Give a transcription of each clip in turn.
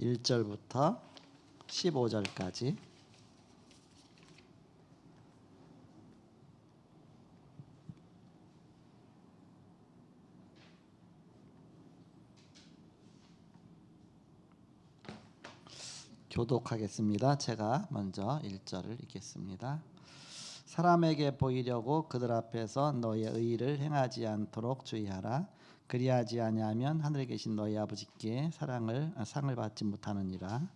1절부터 15절까지. 교독하겠습니다. 제가 먼저 1절을 읽겠습니다. 사람에게 보이려고 그들 앞에서 너의 의를 행하지 않도록 주의하라. 그리하지 아니하면 하늘에 계신 너희 아버지께 상을 받지 못하느니라.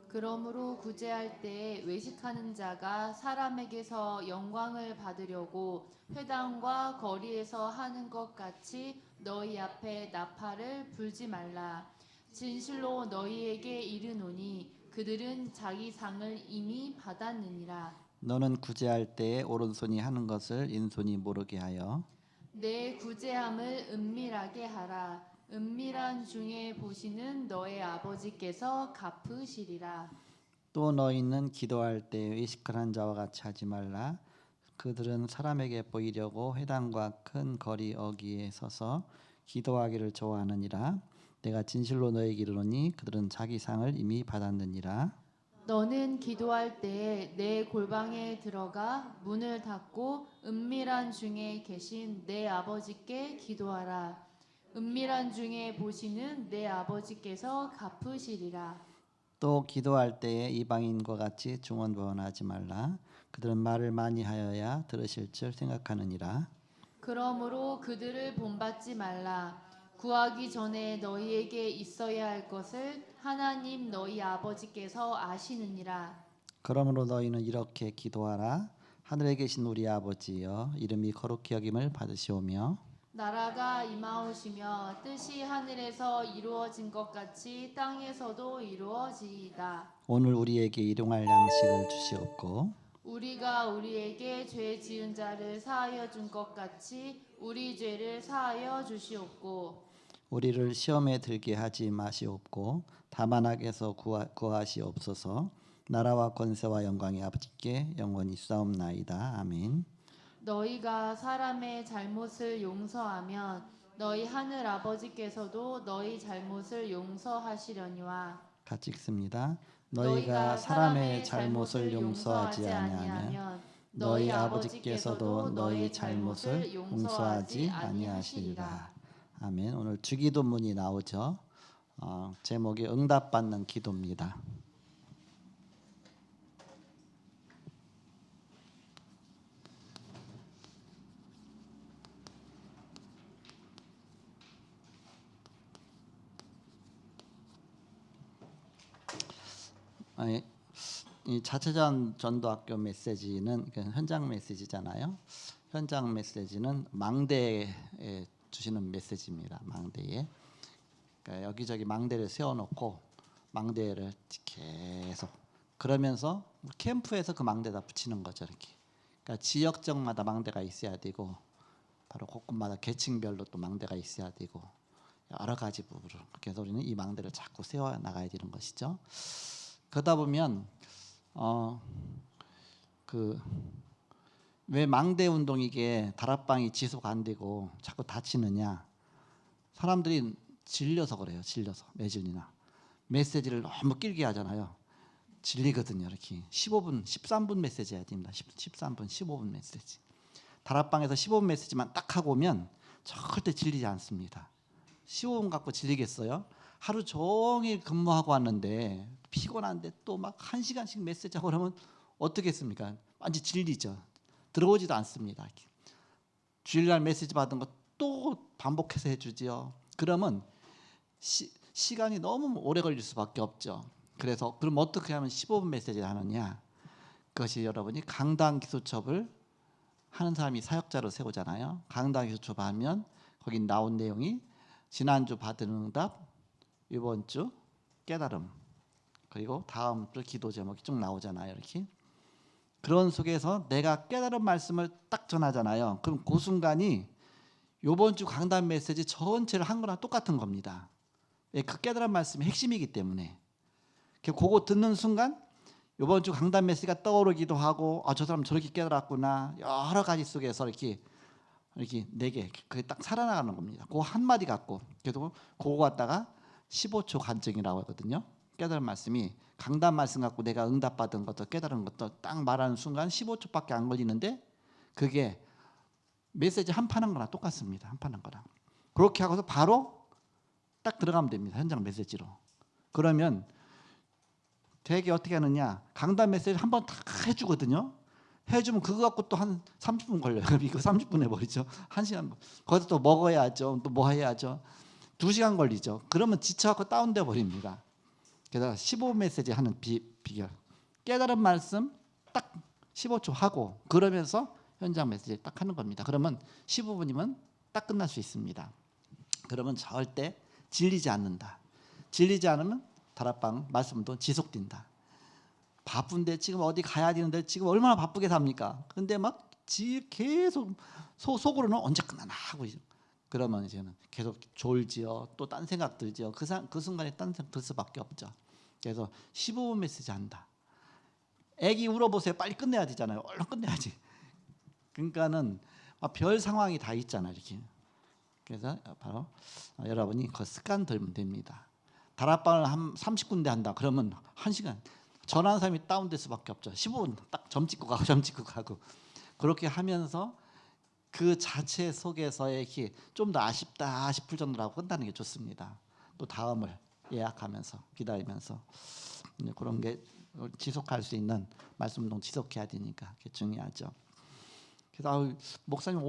그러므로 구제할 때에 외식하는 자가 사람에게서 영광을 받으려고 회당과 거리에서 하는 것 같이 너희 앞에 나팔을 불지 말라. 진실로 너희에게 이르노니 그들은 자기 상을 이미 받았느니라. 너는 구제할 때에 오른손이 하는 것을 인손이 모르게 하여 내 구제함을 은밀하게 하라. 은밀한 중에 보시는 너의 아버지께서 갚으시리라. 또 너희는 기도할 때에 시큰한 자와 같이 하지 말라. 그들은 사람에게 보이려고 회당과 큰 거리 어귀에 서서 기도하기를 좋아하느니라. 내가 진실로 너희에게 이르노니 그들은 자기 상을 이미 받았느니라. 너는 기도할 때에 내 골방에 들어가 문을 닫고 은밀한 중에 계신 내 아버지께 기도하라. 은밀한 중에 보시는 내 아버지께서 갚으시리라. 또 기도할 때에 이방인과 같이 중언부언하지 말라. 그들은 말을 많이 하여야 들으실 줄 생각하느니라. 그러므로 그들을 본받지 말라. 구하기 전에 너희에게 있어야 할 것을 하나님 너희 아버지께서 아시느니라. 그러므로 너희는 이렇게 기도하라. 하늘에 계신 우리 아버지여, 이름이 거룩히 여김을 받으시오며 나라가 임하오시며 뜻이 하늘에서 이루어진 것 같이 땅에서도 이루어지이다. 오늘 우리에게 일용할 양식을 주시옵고 우리가 우리에게 죄 지은 자를 사하여 준 것 같이 우리 죄를 사하여 주시옵고 우리를 시험에 들게 하지 마시옵고 다만 악에서 구하시옵소서. 나라와 권세와 영광이 아버지께 영원히 싸움나이다. 아멘. 너희가 사람의 잘못을 용서하면 너희 하늘 아버지께서도 너희 잘못을 용서하시려니와. 같이 읽습니다. 너희가 사람의 잘못을 용서하지 아니하면 너희 아버지께서도 너희 잘못을 용서하지 아니하시리라. 아멘. 오늘 주기도문이 나오죠. 제목이 응답받는 기도입니다. 이 자체전 전도학교 메시지는 현장 메시지잖아요. 현장 메시지는 망대에 주시는 메시지입니다. 망대에. 그러니까 여기저기 망대를 세워놓고 망대를 계속 그러면서 캠프에서 그 망대다 붙이는 거죠. 이렇게. 그러니까 지역적마다 망대가 있어야 되고 바로 곳곳마다 계층별로 또 망대가 있어야 되고 여러 가지 부분으로 그래서 우리는 이 망대를 자꾸 세워 나가야 되는 것이죠. 그러다 보면 왜 망대 운동이 이게 다락방이 지속 안 되고 자꾸 다치느냐? 사람들이 질려서 그래요. 질려서 매질이나 메시지를 너무 길게 하잖아요. 질리거든요. 이렇게 15분, 13분 메시지 해야 됩니다. 13분, 15분 메시지. 다락방에서 15분 메시지만 딱 하고 오면 절대 질리지 않습니다. 15분 갖고 질리겠어요? 하루 종일 근무하고 왔는데 피곤한데 또 막 1시간씩 메시지하고 그러면 어떻겠습니까? 완전 질리죠. 들어오지도 않습니다. 주일날 메시지 받은 거 또 반복해서 해주지요. 그러면 시간이 너무 오래 걸릴 수밖에 없죠. 그래서 그럼 어떻게 하면 15분 메시지를 하느냐? 그것이 여러분이 강단 기초첩을 하는 사람이 사역자로 세우잖아요. 강단 기초첩 하면 거기 나온 내용이 지난주 받은 응답, 이번 주 깨달음, 그리고 다음 주 기도 제목이 쭉 나오잖아요. 이렇게. 그런 속에서 내가 깨달은 말씀을 딱 전하잖아요. 그럼 그 순간이 이번 주 강단 메시지 전체를 한 거랑 똑같은 겁니다. 그 깨달은 말씀이 핵심이기 때문에. 그거 듣는 순간 이번 주 강단 메시지가 떠오르기도 하고 저 사람 저렇게 깨달았구나. 여러 가지 속에서 이렇게 내게 그게 딱 살아나가는 겁니다. 그 한마디 갖고. 그래서 그거 갖다가 15초 간증이라고 하거든요. 깨달은 말씀이 강단 말씀 갖고 내가 응답받은 것도 깨달은 것도 딱 말하는 순간 15초밖에 안 걸리는데 그게 메시지 한 판 한 거랑 똑같습니다. 한 판 한 거랑. 그렇게 하고서 바로 딱 들어가면 됩니다. 현장 메시지로. 그러면 되게 어떻게 하느냐, 강단 메시지 한 번 다 해주거든요. 해주면 그거 갖고 또 한 30분 걸려요. 그럼 이거 30분 해버리죠. 1시간. 거기서 또 먹어야죠. 또 뭐 해야죠. 2시간 걸리죠. 그러면 지쳐갖고 다운돼 버립니다. 그래서 15 메시지 하는 비결. 깨달은 말씀 딱 15초 하고 그러면서 현장 메시지 딱 하는 겁니다. 그러면 15분이면 딱 끝날 수 있습니다. 그러면 절대 질리지 않는다. 질리지 않으면 다락방 말씀도 지속된다. 바쁜데 지금 어디 가야 되는데 지금 얼마나 바쁘게 삽니까? 근데 막 계속 속으로는 언제 끝나나 하고 있어요. 그러면 이제는 계속 졸지요. 또 딴 생각 들지요. 그 순간에 딴 생각 들 수밖에 없죠. 그래서 15분 메시지 한다. 애기 울어보세요. 빨리 끝내야 되잖아요. 얼른 끝내야지. 그러니까는 별 상황이 다 있잖아요. 이렇게. 그래서 바로 여러분이 그 습관 들면 됩니다. 다락방을 한 30군데 한다. 그러면 1시간. 전화하는 사람이 다운될 수밖에 없죠. 15분 딱 점 찍고 가고 점 찍고 가고. 그렇게 하면서 그 자체 속에서의 이렇게 좀 더 아쉽다 싶을 정도로 하고 끝나는 게 좋습니다. 또 다음을 예약하면서 기다리면서 그런 게 지속할 수 있는 말씀 운동 지속해야 되니까 그게 중요하죠. 그래서 목사님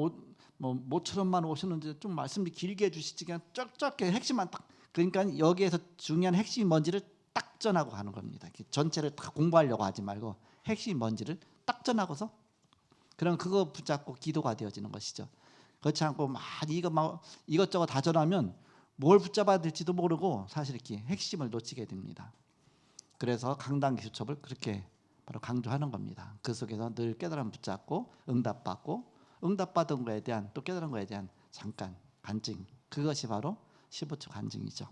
모처럼만 오셨는데 좀 말씀이 길게 해주시지 그냥 쫙쫙게 핵심만 딱. 그러니까 여기에서 중요한 핵심이 뭔지를 딱 전하고 가는 겁니다. 전체를 다 공부하려고 하지 말고 핵심이 뭔지를 딱 전하고서 그럼 그거 붙잡고 기도가 되어지는 것이죠. 그렇지 않고 막 이것저것 다 전하면 뭘 붙잡아야 될지도 모르고 사실 이렇게 핵심을 놓치게 됩니다. 그래서 강단 기수첩을 그렇게 바로 강조하는 겁니다. 그 속에서 늘 깨달음 붙잡고 응답받고 응답받은 거에 대한 또 깨달은 거에 대한 잠깐 간증, 그것이 바로 15초 간증이죠.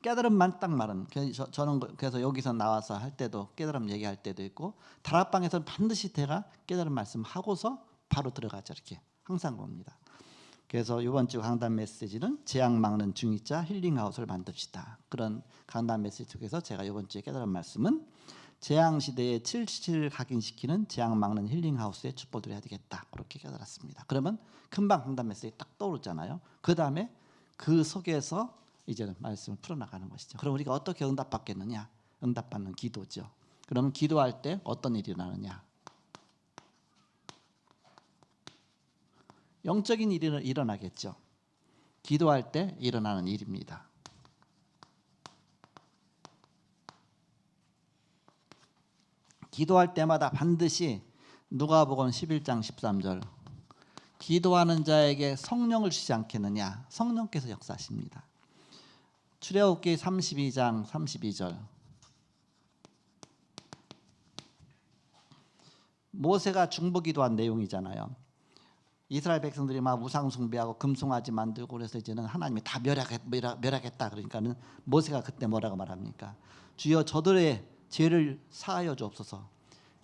깨달음만 딱 말은 저는 그래서 여기서 나와서 할 때도 깨달음 얘기할 때도 있고 다락방에서는 반드시 제가 깨달음 말씀하고서 바로 들어가죠. 이렇게 항상 봅니다. 그래서 이번 주 강단 메시지는 재앙 막는 중이자 힐링하우스를 만듭시다. 그런 강단 메시지 속에서 제가 이번 주에 깨달은 말씀은 재앙 시대에 77 각인시키는 재앙 막는 힐링하우스의 축복을 해야 되겠다. 그렇게 깨달았습니다. 그러면 금방 강단 메시지 딱 떠오르잖아요. 그 다음에 그 속에서 이제는 말씀을 풀어나가는 것이죠. 그럼 우리가 어떻게 응답받겠느냐? 응답받는 기도죠. 그러면 기도할 때 어떤 일이 일어나느냐? 영적인 일이 일어나겠죠. 기도할 때 일어나는 일입니다. 기도할 때마다 반드시 누가복음 11장 13절 기도하는 자에게 성령을 주지 않겠느냐? 성령께서 역사하십니다. 출애굽기 32장 32절 모세가 중보기도한 내용이잖아요. 이스라엘 백성들이 막 우상 숭배하고 금송아지 만들고 그래서 이제는 하나님이 다 멸하겠다. 그러니까는 모세가 그때 뭐라고 말합니까? 주여 저들의 죄를 사하여 주옵소서.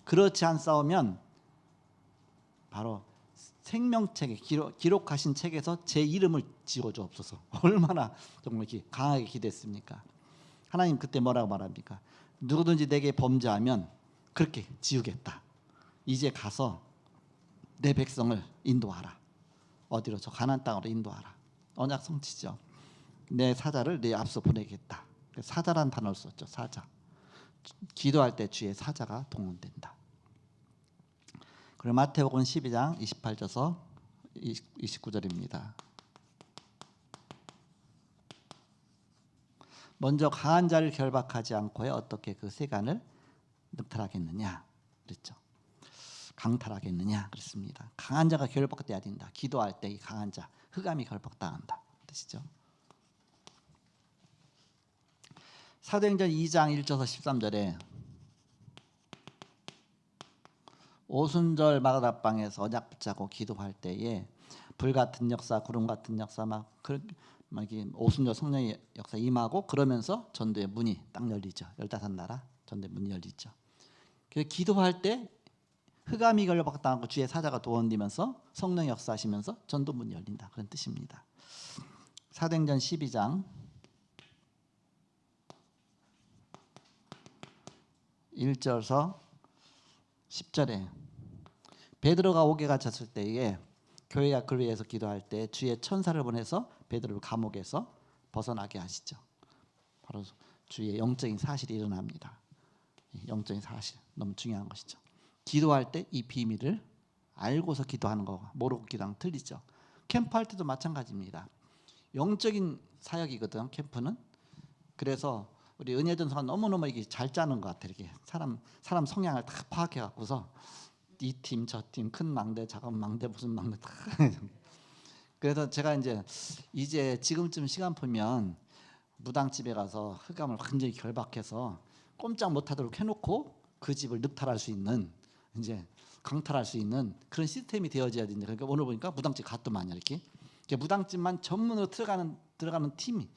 그렇지 않사오면 바로 생명책에 기록하신 책에서 제 이름을 지워 주옵소서. 얼마나 정말 이렇게 강하게 기도했습니까? 하나님 그때 뭐라고 말합니까? 누구든지 내게 범죄하면 그렇게 지우겠다. 이제 가서 내 백성을 인도하라. 어디로? 저 가나안 땅으로 인도하라. 언약 성취죠. 내 사자를 내 앞서 보내겠다. 사자란 단어를 썼죠. 사자. 기도할 때 주의 사자가 동원된다. 그리고 마태복음 12장 28절에서 29절입니다. 먼저 강한 자를 결박하지 않고야 어떻게 그 세간을 늑탈하겠느냐 그랬죠. 강탈하겠느냐 그랬습니다. 강한 자가 결박돼야 된다. 기도할 때 이 강한 자 흑암이 결박당한다 뜻이죠. 사도행전 2장 1절에서 13절에 오순절 마가다방에서 언약 붙잡고 기도할 때에 불 같은 역사, 구름 같은 역사 막 이렇게 오순절 성령의 역사 임하고 그러면서 전도의 문이 딱 열리죠. 15나라 전도의 문이 열리죠. 그래서 기도할 때 흑암이 결박당하고 주의 사자가 도원되면서 성령의 역사하시면서 전도 문이 열린다. 그런 뜻입니다. 사도행전 12장 1절서 10절에 베드로가 옥에 갇혔을 때에 교회가 그를 위해서 기도할 때 주의 천사를 보내서 베드로를 감옥에서 벗어나게 하시죠. 바로 주의 영적인 사실이 일어납니다. 영적인 사실 너무 중요한 것이죠. 기도할 때 이 비밀을 알고서 기도하는 거와 모르고 기도하는 틀리죠. 캠프할 때도 마찬가지입니다. 영적인 사역이거든 캠프는. 그래서 우리 은혜전 성은 너무너무 이게 잘 짜는 것 같아. 이렇게 사람 성향을 다 파악해 갖고서 이 팀 저 팀 큰 망대 작은 망대 무슨 망대 다. 그래서 제가 이제 지금쯤 시간 보면 무당집에 가서 흑암을 완전히 결박해서 꼼짝 못하도록 해놓고 그 집을 늑탈할 수 있는 이제 강탈할 수 있는 그런 시스템이 되어져야 된다. 그러니까 오늘 보니까 무당집 갔더만요 이렇게 무당집만 전문으로 들어가는 팀이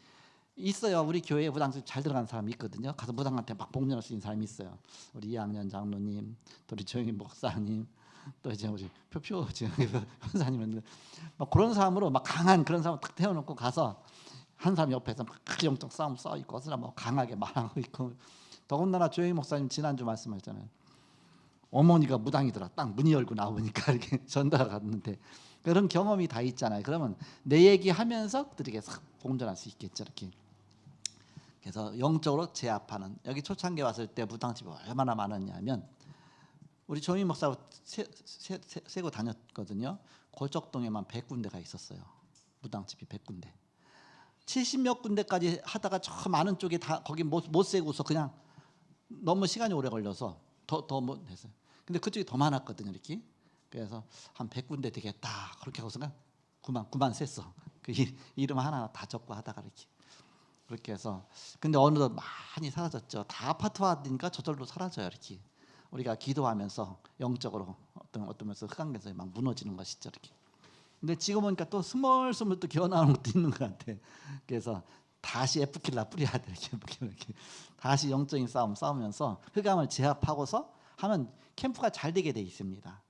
있어요. 우리 교회에 무당집 잘 들어가는 사람이 있거든요. 가서 무당한테 막 복문할 수 있는 사람이 있어요. 우리 이학년 장로님, 또 우리 조영희 목사님, 또 이제 우리 표표 현사님은 막 그런 사람으로 막 강한 그런 사람 딱 태워놓고 가서 한 사람 옆에서 막 영적 싸움 싸워 있고 어서 막 강하게 말하고 있고. 더군다나 조영희 목사님 지난주 말씀하셨잖아요. 어머니가 무당이더라. 딱 문이 열고 나오니까 이렇게 전달 갔는데 그런 경험이 다 있잖아요. 그러면 내 얘기하면서 그들에게 싹 봉전할 수 있겠죠. 이렇게. 그래서 영적으로 제압하는 여기 초창기에 왔을 때 무당집이 얼마나 많았냐면 우리 조미 목사 세고 다녔거든요. 골적동에만 100군데가 있었어요. 무당집이 100군데. 70몇 군데까지 하다가 저 많은 쪽에 다 거기 못 세고서 그냥 너무 시간이 오래 걸려서 더 못 했어요. 근데 그쪽이 더 많았거든요, 이렇게. 그래서 한 100군데 되겠다. 그렇게 하고서 그만 셌어. 그 이름 하나 다 적고 하다가 이렇게. 그렇게 해서 근데 어느덧 많이 사라졌죠. 다 아파트화되니까 저절로 사라져요, 이렇게. 우리가 기도하면서 영적으로 어떤 면에서 흑암에서 막 무너지는 것이죠, 이렇게. 근데 지금 보니까 또 스멀스멀 또 기어나오는 것도 있는 것 같아. 그래서 다시 에프킬라 뿌려야 돼. 이렇게 다시 영적인 싸우면서 흑암을 제압하고서 하면 캠프가 잘 되게 돼 있습니다.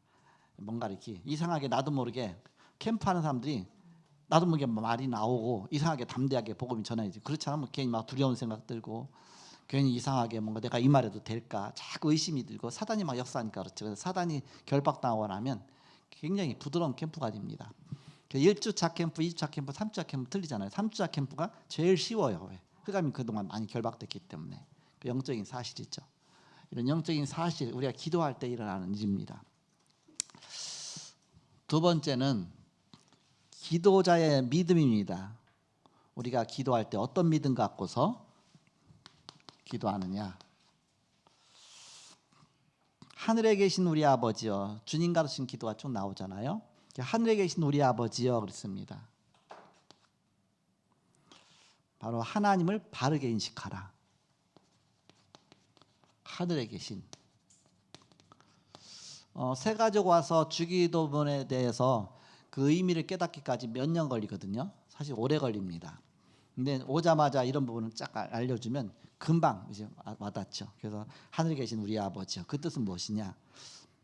뭔가 이렇게 이상하게 나도 모르게 캠프하는 사람들이 나도 모르게 말이 나오고 이상하게 담대하게 복음이 전해지지. 그렇지 않으면 괜히 막 두려운 생각 들고 괜히 이상하게 뭔가 내가 이 말해도 될까 자꾸 의심이 들고 사단이 막 역사하니까 그렇죠. 그래서 사단이 결박당하고 나면 굉장히 부드러운 캠프가 됩니다. 1주차 캠프, 2주차 캠프, 3주차 캠프 틀리잖아요. 3주차 캠프가 제일 쉬워요. 왜? 흑암이 그동안 많이 결박됐기 때문에. 그 영적인 사실이죠. 이런 영적인 사실 우리가 기도할 때 일어나는 일입니다. 두 번째는 기도자의 믿음입니다. 우리가 기도할 때 어떤 믿음 갖고서 기도하느냐. 하늘에 계신 우리 아버지여. 주님 가르친 기도가 쭉 나오잖아요. 하늘에 계신 우리 아버지여 그랬습니다. 바로 하나님을 바르게 인식하라. 하늘에 계신. 새가족 와서 주기도문에 대해서 그 의미를 깨닫기까지 몇 년 걸리거든요. 사실 오래 걸립니다. 근데 오자마자 이런 부분을 쫙 알려주면 금방 이제 와닿죠. 그래서 하늘에 계신 우리 아버지요. 그 뜻은 무엇이냐?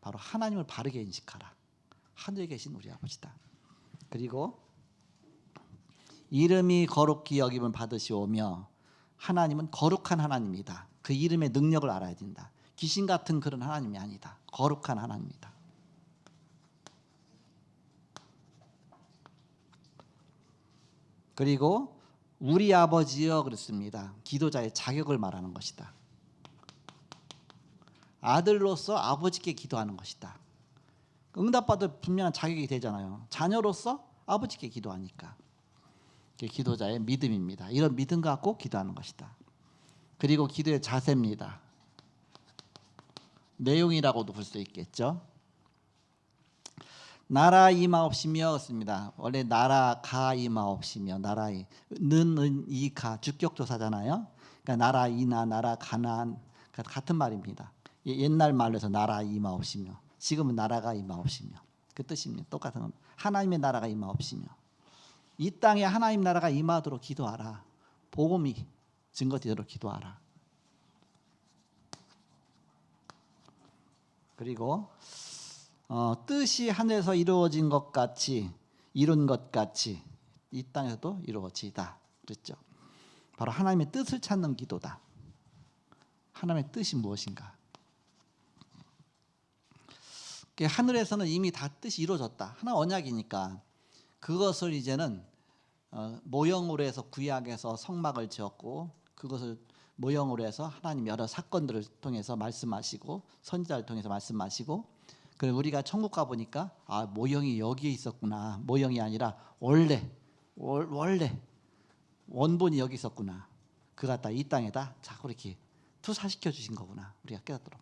바로 하나님을 바르게 인식하라. 하늘에 계신 우리 아버지다. 그리고 이름이 거룩히 여김을 받으시오며 하나님은 거룩한 하나님이다. 그 이름의 능력을 알아야 된다. 귀신 같은 그런 하나님이 아니다. 거룩한 하나님이다. 그리고 우리 아버지여 그랬습니다. 기도자의 자격을 말하는 것이다. 아들로서 아버지께 기도하는 것이다. 응답받을 분명한 자격이 되잖아요. 자녀로서 아버지께 기도하니까. 그게 기도자의 믿음입니다. 이런 믿음 갖고 기도하는 것이다. 그리고 기도의 자세입니다. 내용이라고도 볼 수 있겠죠. 나라 임하옵시며 습니다. 원래 나라가 임하옵시며 나라의 는 이가 주격조사잖아요. 그러니까 나라 이나 나라 가난 같은 말입니다. 옛날 말로 해서 나라 임하옵시며 지금은 나라가 임하옵시며 그 뜻입니다. 똑같은 겁니다. 하나님의 나라가 임하옵시며 이 땅에 하나님 나라가 임하도록 기도하라. 복음이 증거되도록 기도하라. 그리고 뜻이 하늘에서 이루어진 것 같이 이룬 것 같이 이 땅에서도 이루어지다 그랬죠. 바로 하나님의 뜻을 찾는 기도다. 하나님의 뜻이 무엇인가? 하늘에서는 이미 다 뜻이 이루어졌다. 하나 언약이니까 그것을 이제는 모형으로 해서 구약에서 성막을 지었고 그것을 모형으로 해서 하나님 여러 사건들을 통해서 말씀하시고 선지자를 통해서 말씀하시고 그리고 우리가 천국 가 보니까 아 모형이 여기에 있었구나. 모형이 아니라 원래 원본이 여기 있었구나. 그 갖다 이 땅에다 자꾸 이렇게 투사시켜 주신 거구나. 우리가 깨닫도록.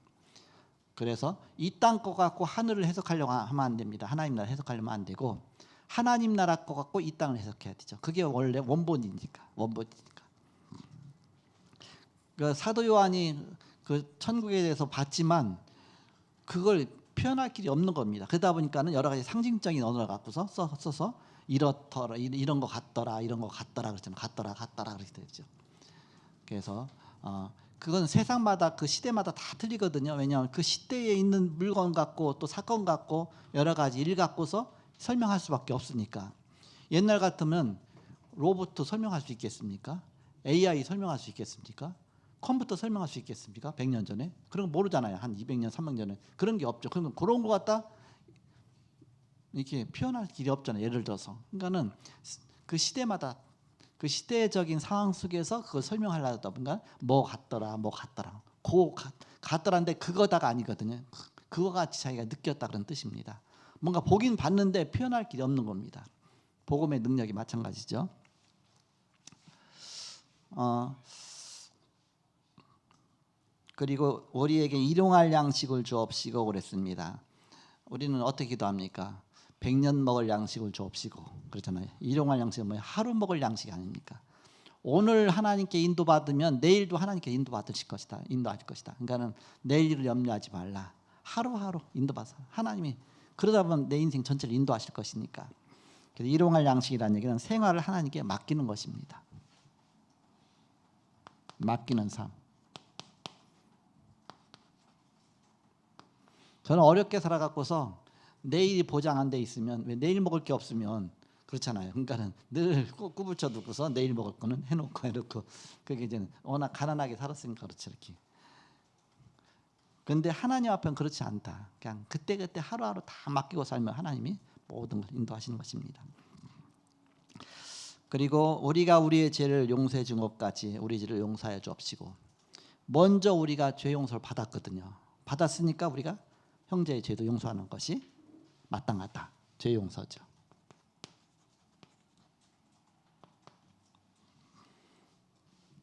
그래서 이 땅 거 갖고 하늘을 해석하려고 하면 안 됩니다. 하나님 나라 해석하려면 안 되고 하나님 나라 거 갖고 이 땅을 해석해야 되죠. 그게 원래 원본이니까. 그 사도 요한이 그 천국에 대해서 봤지만 그걸 표현할 길이 없는 겁니다. 그러다 보니까는 여러 가지 상징적인 언어를 갖고서 써서 이렇더라, 이런 거 같더라, 이런 거 같더라 그랬잖아요. 같더라 그렇게 되죠. 그래서 그건 세상마다 그 시대마다 다 틀리거든요. 왜냐하면 그 시대에 있는 물건 갖고 또 사건 갖고 여러 가지 일 갖고서 설명할 수밖에 없으니까. 옛날 같으면 로봇 설명할 수 있겠습니까? AI 설명할 수 있겠습니까? 컴퓨터 설명할 수 있겠습니까? 100년 전에 그런 거 모르잖아요. 한 200년, 300년 전에 그런 게 없죠. 그러면 그런 거 갖다 이렇게 표현할 길이 없잖아요. 예를 들어서 그러니까는 그 시대마다 그 시대적인 상황 속에서 그걸 설명하려다 보니까 뭐 같더라. 같더라인데 그거다가 아니거든요. 그거 같이 자기가 느꼈다 그런 뜻입니다. 뭔가 보긴 봤는데 표현할 길이 없는 겁니다. 복음의 능력이 마찬가지죠. 그리고 우리에게 일용할 양식을 주옵시고 그랬습니다. 우리는 어떻게 기도합니까? 100년 먹을 양식을 주옵시고 그렇잖아요. 일용할 양식은 뭐예요? 하루 먹을 양식이 아닙니까? 오늘 하나님께 인도받으면 내일도 하나님께 인도하실 것이다. 그러니까는 내일을 염려하지 말라. 하루하루 인도받아. 하나님이 그러다 보면 내 인생 전체를 인도하실 것이니까. 그래서 일용할 양식이라는 얘기는 생활을 하나님께 맡기는 것입니다. 맡기는 삶. 저는 어렵게 살아갖고서 내일이 보장 안 돼 있으면 왜 내일 먹을 게 없으면 그렇잖아요. 그러니까는 늘 꾸부쳐 두고서 내일 먹을 거는 해놓고 그게 이제 워낙 가난하게 살았으니까 그렇지 이렇게. 근데 하나님 앞에는 그렇지 않다. 그냥 그때그때 하루하루 다 맡기고 살면 하나님이 모든 걸 인도하시는 것입니다. 그리고 우리가 우리의 죄를 용서해 준 것 같이 우리 죄를 용서해 주옵시고. 먼저 우리가 죄 용서를 받았거든요. 받았으니까 우리가 형제의 죄도 용서하는 것이 마땅하다. 죄 용서죠.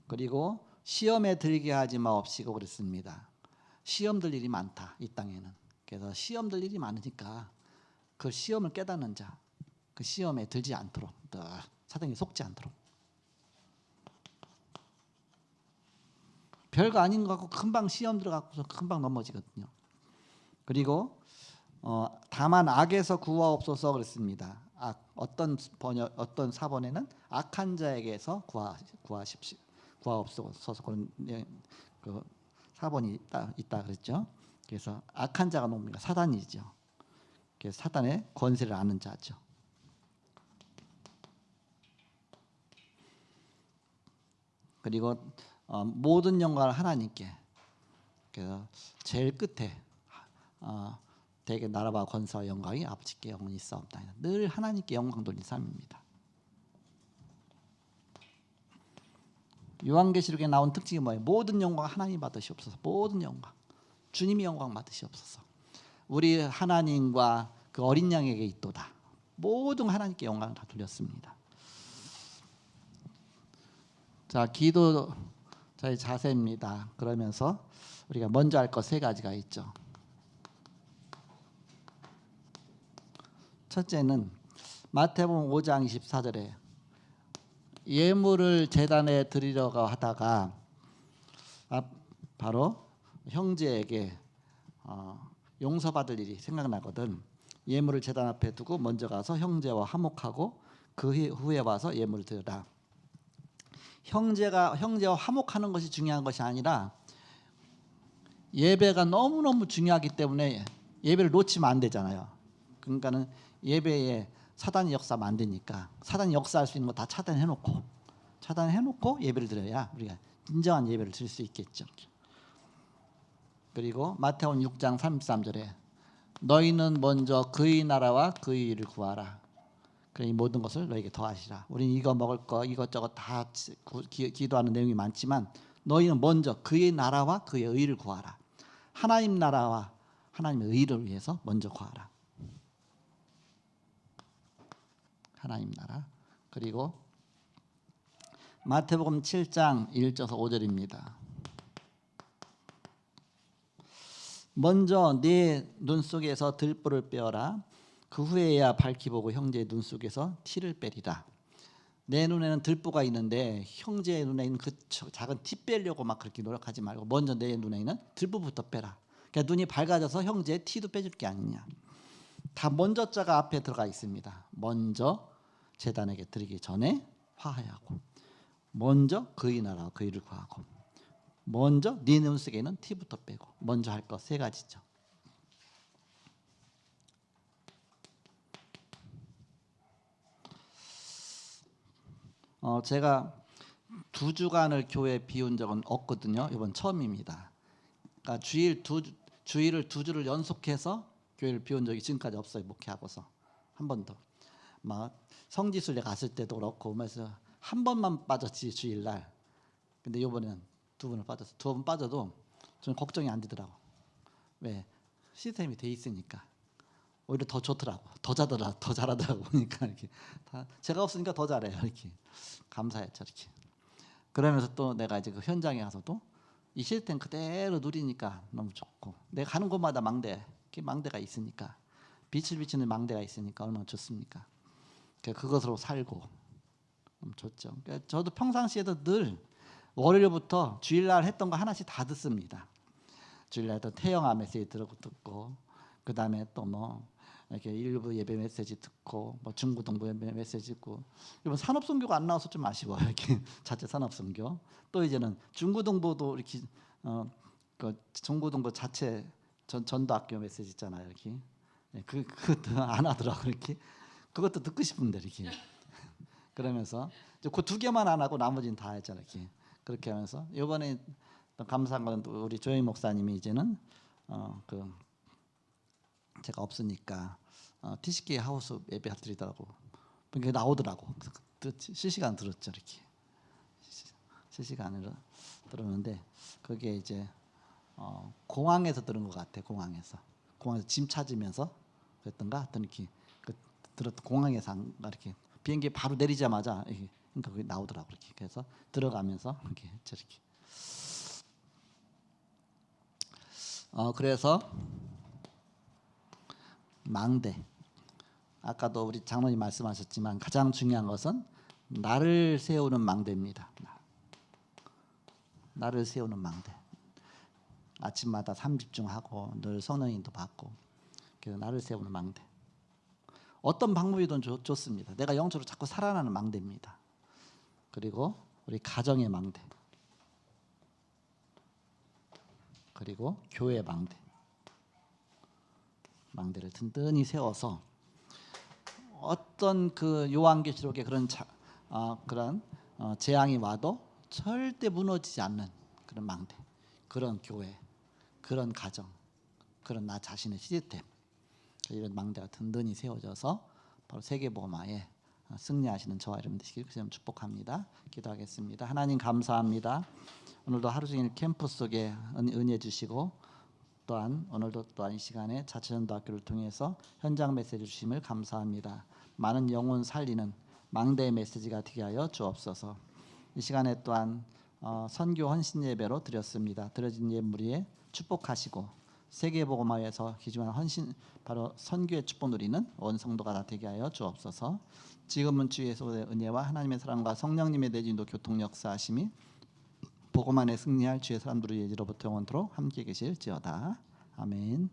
그리고 시험에 들게 하지 마옵시고 그랬습니다. 시험 들 일이 많다. 이 땅에는. 그래서 시험 들 일이 많으니까 그 시험을 깨닫는 자, 그 시험에 들지 않도록, 사단에 속지 않도록. 별거 아닌 것 같고 금방 시험 들어가고서 금방 넘어지거든요. 그리고 다만 악에서 구하옵소서 그랬습니다. 어떤 사본에는 악한 자에게서 구하옵소서 그런 그 사본이 있다 그랬죠. 그래서 악한 자가 뭡니까? 사단이죠. 그래서 사단의 권세를 아는 자죠. 그리고 모든 영광을 하나님께. 그래서 제일 끝에 대개 나라와 권세와 영광이 아버지께 영원히 있사옵다. 늘 하나님께 영광 돌린 삶입니다. 요한계시록에 나온 특징이 뭐예요? 모든 영광 하나님 받으시옵소서. 모든 영광 주님이 영광 받으시옵소서. 우리 하나님과 그 어린 양에게 있도다. 모든 하나님께 영광을 다 돌렸습니다. 자, 기도 저희 자세입니다. 그러면서 우리가 먼저 할 것 세 가지가 있죠. 첫째는 마태복음 5장 24절에 예물을 제단에 드리려고 하다가 바로 형제에게 용서받을 일이 생각나거든. 예물을 제단 앞에 두고 먼저 가서 형제와 화목하고 그 후에 와서 예물을 드려라. 형제와 화목하는 것이 중요한 것이 아니라 예배가 너무너무 중요하기 때문에 예배를 놓치면 안 되잖아요. 그러니까는 예배에 사단이 역사하면 안 되니까 사단이 역사할 수 있는 거 다 차단해놓고 예배를 드려야 우리가 진정한 예배를 드릴 수 있겠죠. 그리고 마태복음 6장 33절에 너희는 먼저 그의 나라와 그의 일을 구하라. 그러니 모든 것을 너에게 더하시라. 우리는 이거 먹을 거 이것저것 다 기도하는 내용이 많지만 너희는 먼저 그의 나라와 그의 의를 구하라. 하나님 나라와 하나님의 의를 위해서 먼저 구하라. 하나님 나라. 그리고 마태복음 7장 1절에서 5절입니다. 먼저 네 눈 속에서 들보를 빼어라. 그 후에야 밝히 보고 형제의 눈 속에서 티를 빼리라. 내 눈에는 들보가 있는데 형제의 눈에 있는 그 작은 티 빼려고 막 그렇게 노력하지 말고 먼저 내 눈에 있는 들보부터 빼라. 그러니까 눈이 밝아져서 형제의 티도 빼줄 게 아니냐. 다 먼저 자가 앞에 들어가 있습니다. 먼저 제단에게 드리기 전에 화하고, 먼저 그의 나라와 그의 일을 구하고, 먼저 네 눈 속에 있는 티부터 빼고, 먼저 할 것 세 가지죠. 제가 2주간을 교회에 비운 적은 없거든요. 이번 처음입니다. 그러니까 주일을 2주를 연속해서 교회를 비운 적이 지금까지 없어요. 목회하고서 한 번도. 막 성지순례 갔을 때도 그렇고, 그래서 한 번만 빠졌지 주일날. 근데 이번에는 2번을 빠졌어. 2번 빠져도 저는 걱정이 안 되더라고. 왜? 시스템이 돼 있으니까. 오히려 더 좋더라고. 더 잘하더라고. 보니까 이렇게 다 제가 없으니까 더 잘해요. 이렇게 감사했죠. 이렇게. 그러면서 또 내가 이제 그 현장에 가서도 이 시스템 그대로 누리니까 너무 좋고, 내가 가는 곳마다 망대가 있으니까, 빛을 비치는 망대가 있으니까 얼마나 좋습니까? 그것으로 살고 너무 좋죠. 그러니까 저도 평상시에도 늘 월요일부터 주일날 했던 거 하나씩 다 듣습니다. 주일날 또 태영아 메시지 듣고, 그 다음에 또 뭐 이렇게 일부 예배 메시지 듣고, 뭐 중고등부 예배 메시지 듣고. 이번 산업선교가 안 나와서 좀 아쉬워요. 이렇게 자체 산업선교. 또 이제는 중고등부도 이렇게 그 중고등부 자체 전도학교 메시지 있잖아요. 이렇게 그것도 안 하더라고. 이렇게 그것도 듣고 싶은데 이렇게. 그러면서 그 2개만 안 하고 나머지는 다 했잖아요. 이렇게. 그렇게 하면서 이번에 감사한 건 우리 조영 목사님이 이제는 그 제가 없으니까 TCK 하우스 예배 드리더라고. 그게 나오더라고. 실시간 들었죠. 이렇게 실시간으로 들었는데, 그게 이제 공항에서 들은 것 같아. 공항에서 짐 찾으면서 그랬던가 하여튼 이렇게 공항에서 이렇게 비행기 바로 내리자마자 이렇게, 그러니까 그게 나오더라고. 이렇게. 그래서 들어가면서 이렇게 했죠. 이렇게. 그래서 망대, 아까도 우리 장로님 말씀하셨지만 가장 중요한 것은 나를 세우는 망대입니다. 나를 세우는 망대. 아침마다 3집중하고 늘 성령님도 받고, 그래서 나를 세우는 망대. 어떤 방법이든 좋습니다. 내가 영적으로 자꾸 살아나는 망대입니다. 그리고 우리 가정의 망대, 그리고 교회 망대를 든든히 세워서 어떤 그 요한계시록의 그런 재앙이 와도 절대 무너지지 않는 그런 망대, 그런 교회, 그런 가정, 그런 나 자신의 시스템, 이런 망대가 든든히 세워져서 바로 세계복음화에 승리하시는 저와 여러분 되시길 그럼 축복합니다. 기도하겠습니다. 하나님 감사합니다. 오늘도 하루 종일 캠프 속에 은혜 주시고, 또한 오늘도 또한 이 시간에 자체전도학교를 통해서 현장 메시지 주심을 감사합니다. 많은 영혼 살리는 망대의 메시지가 되게 하여 주옵소서. 이 시간에 또한 선교 헌신 예배로 드렸습니다. 드려진 예물에 축복하시고 세계복음화에서 기중한 헌신, 바로 선교의 축복 누리는 온 성도가 다 되게 하여 주옵소서. 지금은 주 예수의 은혜와 하나님의 사랑과 성령님의 내진도 교통 역사하심이 복음 안에 승리할 주의 사람들의 예지로부터 영원토록 함께 계실지어다. 아멘.